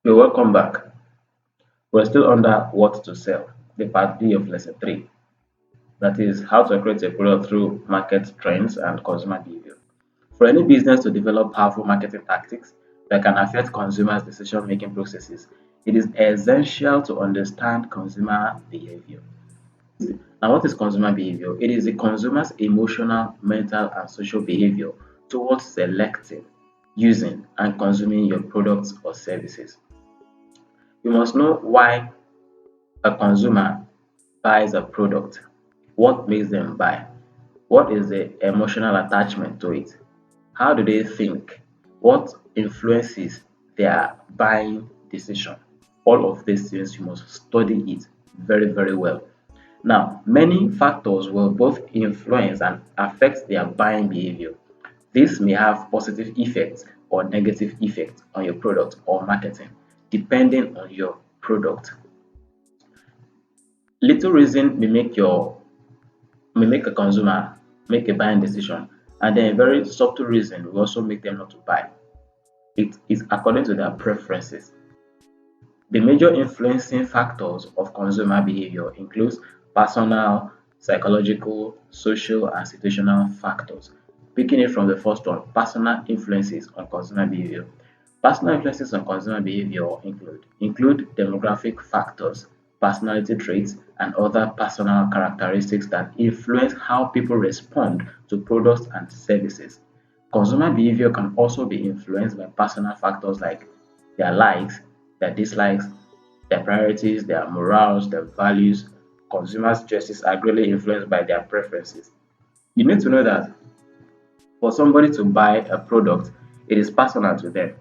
You're welcome back. We're still under what to sell, the part B of lesson 3. That is how to create a product through market trends and consumer behavior. For any business to develop powerful marketing tactics that can affect consumers' decision making processes, it is essential to understand consumer behavior. Now, what is consumer behavior? It is the consumer's emotional, mental, and social behavior towards selecting, using, and consuming your products or services. You must know why a consumer buys a product, what makes them buy, what is the emotional attachment to it, how do they think, what influences their buying decision. All of these things you must study it very, very well. Now, many factors will both influence and affect their buying behavior. This may have positive effects or negative effects on your product or marketing, depending on your product. Little reason may make a consumer make a buying decision, and then a very subtle reason will also make them not to buy. It is according to their preferences. The major influencing factors of consumer behavior includes personal, psychological, social, and situational factors. Picking it from the first one, personal influences on consumer behavior. Personal influences on consumer behavior include demographic factors, personality traits, and other personal characteristics that influence how people respond to products and services. Consumer behavior can also be influenced by personal factors like their likes, their dislikes, their priorities, their morals, their values. Consumers' choices are greatly influenced by their preferences. You need to know that for somebody to buy a product, it is personal to them.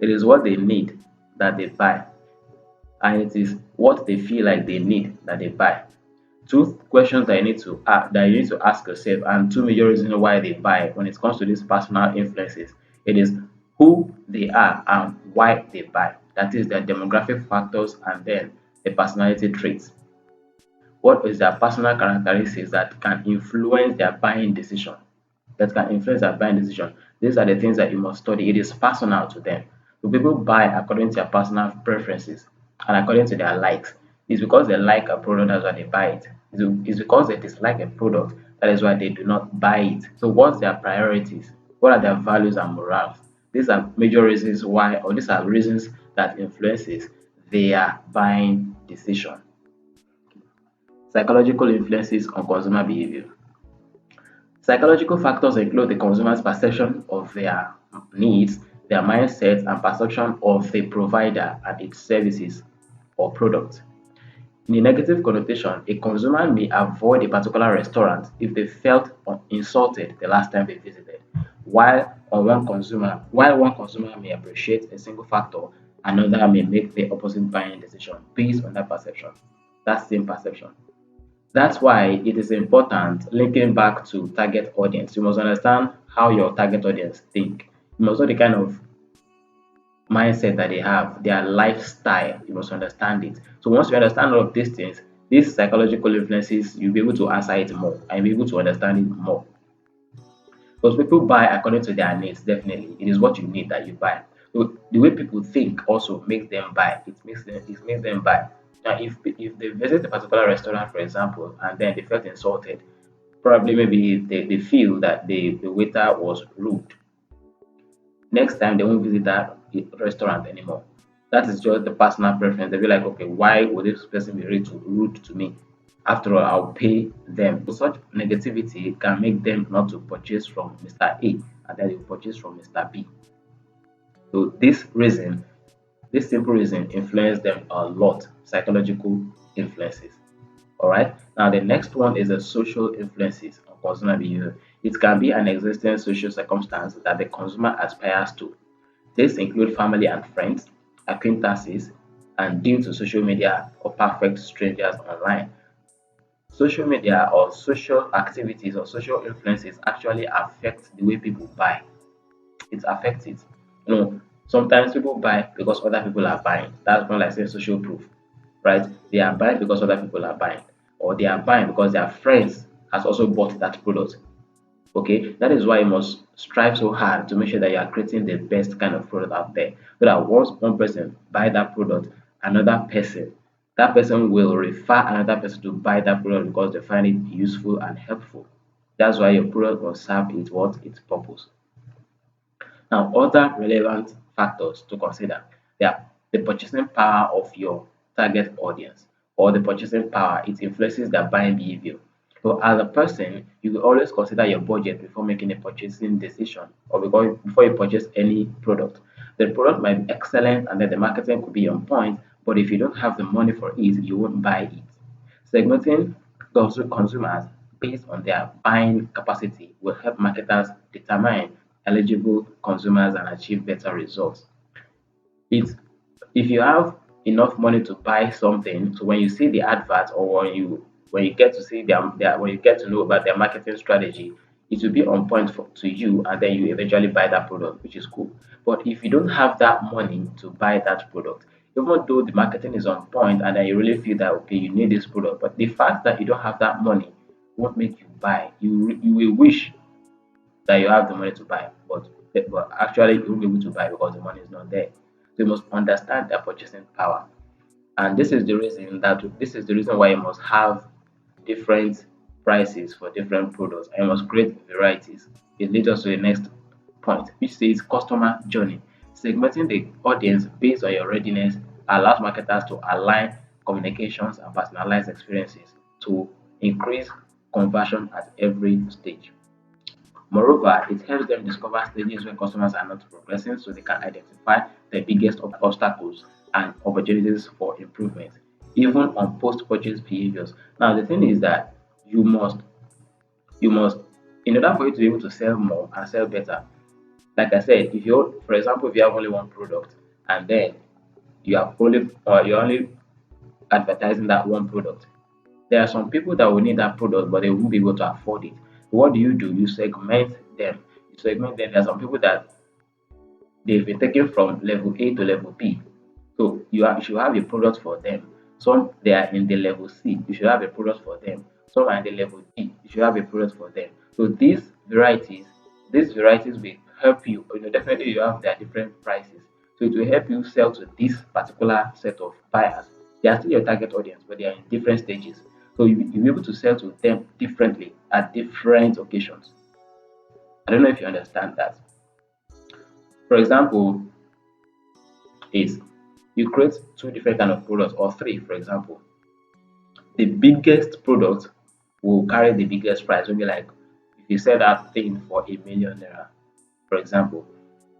It is what they need that they buy, and it is what they feel like they need that they buy. Two questions that you need to ask yourself, and two major reasons why they buy when it comes to these personal influences. It is who they are and why they buy. That is their demographic factors and then the personality traits. What is their personal characteristics that can influence their buying decision? That can influence their buying decision. These are the things that you must study. It is personal to them. So people buy according to their personal preferences and according to their likes. It's because they like a product that's why they buy it. It's because they dislike a product that is why they do not buy it. So what's their priorities? What are their values and morals? These are major reasons why, or these are reasons that influences their buying decision. Psychological influences on consumer behavior. Psychological factors include the consumer's perception of their needs, their mindset, and perception of the provider and its services or product. In a negative connotation, a consumer may avoid a particular restaurant if they felt insulted the last time they visited, while one consumer may appreciate a single factor, another may make the opposite buying decision based on that perception, that same perception. That's why it is important linking back to target audience. You must understand how your target audience think. You must know the kind of mindset that they have, their lifestyle. You must understand it. So once you understand all of these things, these psychological influences, you'll be able to answer it more and be able to understand it more. Because people buy according to their needs, definitely. It is what you need that you buy. So the way people think also makes them buy. It makes them buy. Now if they visit a particular restaurant, for example, and then they felt insulted, probably maybe they feel that the waiter was rude. Next time they won't visit that restaurant anymore. That is just the personal preference. They'll be like, okay, why would this person be rude to me? After all, I'll pay them. So such negativity can make them not to purchase from Mr. A and then they will purchase from Mr. B. So this simple reason influence them a lot, psychological influences. All right. Now the next one is the social influences on consumer behavior. It can be an existing social circumstance that the consumer aspires to. This include family and friends, acquaintances, and due to social media or perfect strangers online. Social media or social activities or social influences actually affect the way people buy. It affects it. Sometimes people buy because other people are buying. That's more like saying social proof, right? They are buying because other people are buying, or they are buying because their friends has also bought that product. Okay, that is why you must strive so hard to make sure that you are creating the best kind of product out there. So that once one person buy that product, another person, that person will refer another person to buy that product because they find it useful and helpful. That's why your product must serve its purpose. Now, other relevant factors to consider, they are the purchasing power of your target audience, or the purchasing power. It influences their buying behavior. So, as a person, you will always consider your budget before making a purchasing decision, or before you purchase any product. The product might be excellent and then the marketing could be on point, but if you don't have the money for it, you won't buy it. Segmenting consumers based on their buying capacity will help marketers determine eligible consumers and achieve better results. It's if you have enough money to buy something, so when you see the advert or when you get to see when you get to know about their marketing strategy, it will be on point to you, and then you eventually buy that product, which is cool. But if you don't have that money to buy that product, even though the marketing is on point and then you really feel that okay, you need this product, but the fact that you don't have that money won't make you buy. You will wish that you have the money to buy, but actually you won't be able to buy because the money is not there. So you must understand their purchasing power, and this is the reason why you must have different prices for different products, and you must create varieties. It leads us to the next point, which says customer journey. Segmenting the audience based on your readiness allows marketers to align communications and personalized experiences to increase conversion at every stage. Moreover, it helps them discover stages where customers are not progressing so they can identify the biggest obstacles and opportunities for improvement, even on post purchase behaviors. Now, the thing is that you must, you must, in order for you to be able to sell more and sell better, like I said, if you, for example, if you have only one product and then you're only advertising that one product, there are some people that will need that product, but they won't be able to afford it. What do? You segment them. You segment them. There are some people that they've been taken from level A to level B. So you should have a product for them. Some they are in the level C, you should have a product for them. Some are in the level D, you should have a product for them. So these varieties will help you. You know, definitely you have their different prices. So it will help you sell to this particular set of buyers. They are still your target audience, but they are in different stages. So you'll be able to sell to them differently at different occasions. I don't know if you understand that. For example, is you create two different kind of products or three, for example. The biggest product will carry the biggest price. Maybe like if you sell that thing for a 1 million naira, for example,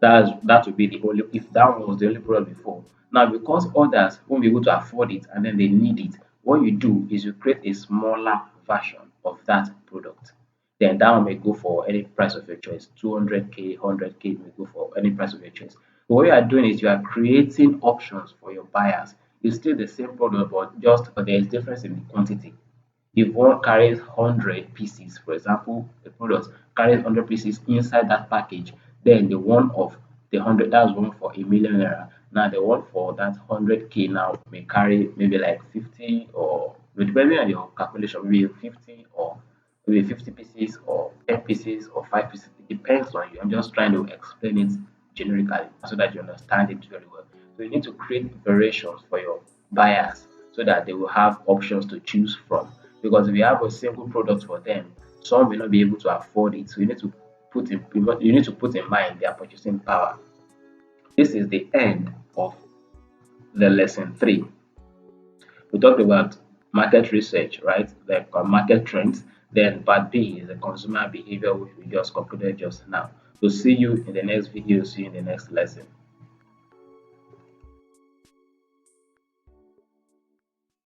that would be the only if that one was the only product before. Now because others won't be able to afford it and then they need it, what you do is you create a smaller version of that product. Then that one may go for any price of your choice. 200K, 100K may go for any price of your choice. But what you are doing is you are creating options for your buyers. It's still the same product, but there is difference in the quantity. If one carries 100 pieces, for example, the product carries 100 pieces inside that package, then the one of the 100, that's one for a 1 million naira. Now, the one for that 100K now may carry maybe like 50 or depending on your calculation, maybe 50 or maybe 50 pieces or 10 pieces or 5 pieces. It depends on you. I'm just trying to explain it generically so that you understand it very well. So you need to create variations for your buyers so that they will have options to choose from. Because if you have a single product for them, some will not be able to afford it. So you need to put in mind their purchasing power. This is the end of the lesson 3. We talked about market research, right? Like market trends. Then part B is the consumer behavior, which we just concluded just now. So see you in the next video. See you in the next lesson.